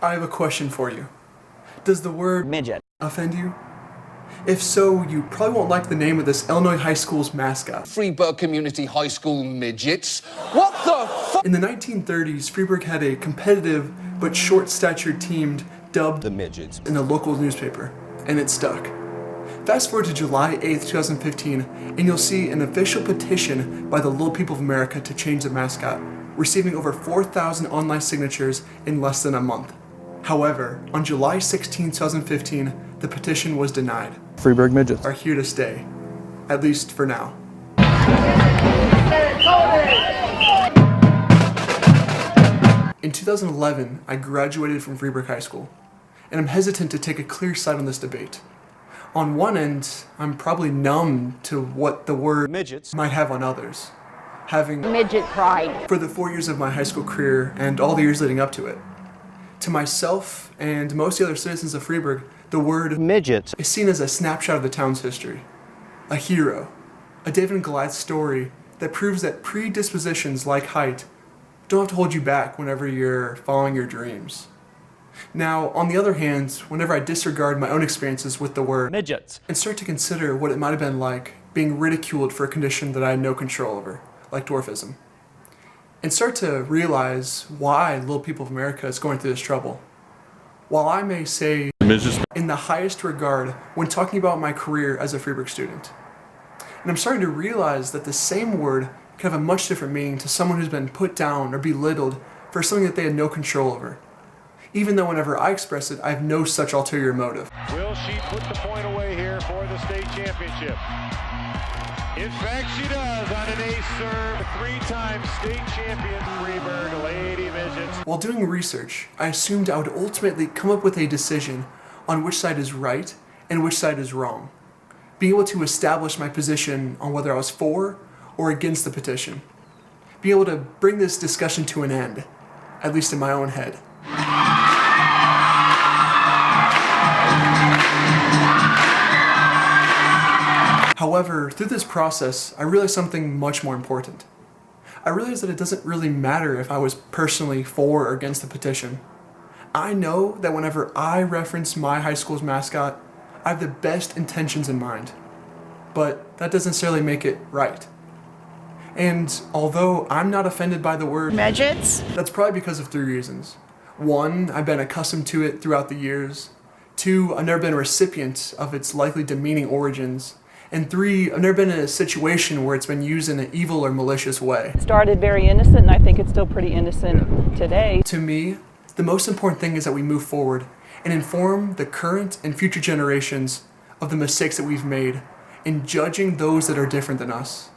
I have a question for you. Does the word midget offend you? If so, you probably won't like the name of this Illinois high school's mascot. Freeburg Community High School Midgets? What the fuck? In the 1930s, Freeburg had a competitive but short-statured team dubbed The Midgets in the local newspaper, and it stuck. Fast forward to July 8th, 2015, and you'll see an official petition by the Little People of America to change the mascot, receiving over 4,000 online signatures in less than a month. However, on July 16, 2015, the petition was denied. Freeburg Midgets Are here to stay, at least for now. In 2011, I graduated from Freeburg High School, and I'm hesitant to take a clear side on this debate. On one end, I'm probably numb to what the word midgets might have on others, having midget pride for the 4 years of my high school career and all the years leading up to it. To myself and most of the other citizens of Freeburg, the word midgets is seen as a snapshot of the town's history, a hero, a David and Goliath story that proves that predispositions like height don't have to hold you back whenever you're following your dreams. Now, on the other hand, whenever I disregard my own experiences with the word midgets and start to consider what it might have been like being ridiculed for a condition that I had no control over, like dwarfism, and start to realize why Little People of America is going through this trouble, while I may say midgets in the highest regard when talking about my career as a Freeburg student. And I'm starting to realize that the same word can have a much different meaning to someone who's been put down or belittled for something that they had no control over. Even though whenever I express it, I have no such ulterior motive. Will she put the point away here for the state championship? In fact, she does on an ace serve. The three-time state champion Freeburg Lady Midgets. While doing research, I assumed I would ultimately come up with a decision on which side is right and which side is wrong, being able to establish my position on whether I was for or against the petition, being able to bring this discussion to an end, at least in my own head. However, through this process, I realized something much more important. I realized that it doesn't really matter if I was personally for or against the petition. I know that whenever I reference my high school's mascot, I have the best intentions in mind. But that doesn't necessarily make it right. And although I'm not offended by the word midgets, that's probably because of 3 reasons. 1, I've been accustomed to it throughout the years. 2, I've never been a recipient of its likely demeaning origins. And 3, I've never been in a situation where it's been used in an evil or malicious way. It started very innocent, and I think it's still pretty innocent today. To me, the most important thing is that we move forward and inform the current and future generations of the mistakes that we've made in judging those that are different than us.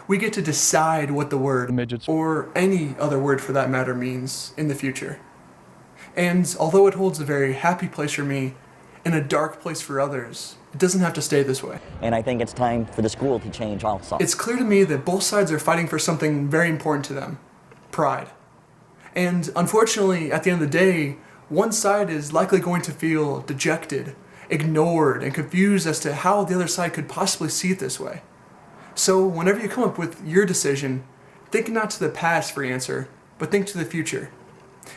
We get to decide what the word midgets or any other word for that matter means in the future. And although it holds a very happy place for me and a dark place for others, it doesn't have to stay this way. and I think it's time for the school to change also. It's clear to me that both sides are fighting for something very important to them: pride. And unfortunately, at the end of the day, one side is likely going to feel dejected, ignored, and confused as to how the other side could possibly see it this way. So whenever you come up with your decision, think not to the past for the answer, but think to the future.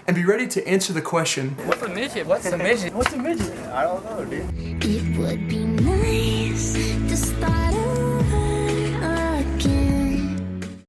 And be ready to answer the question, What's a midget? What's a midget? What's a midget? It would be nice to start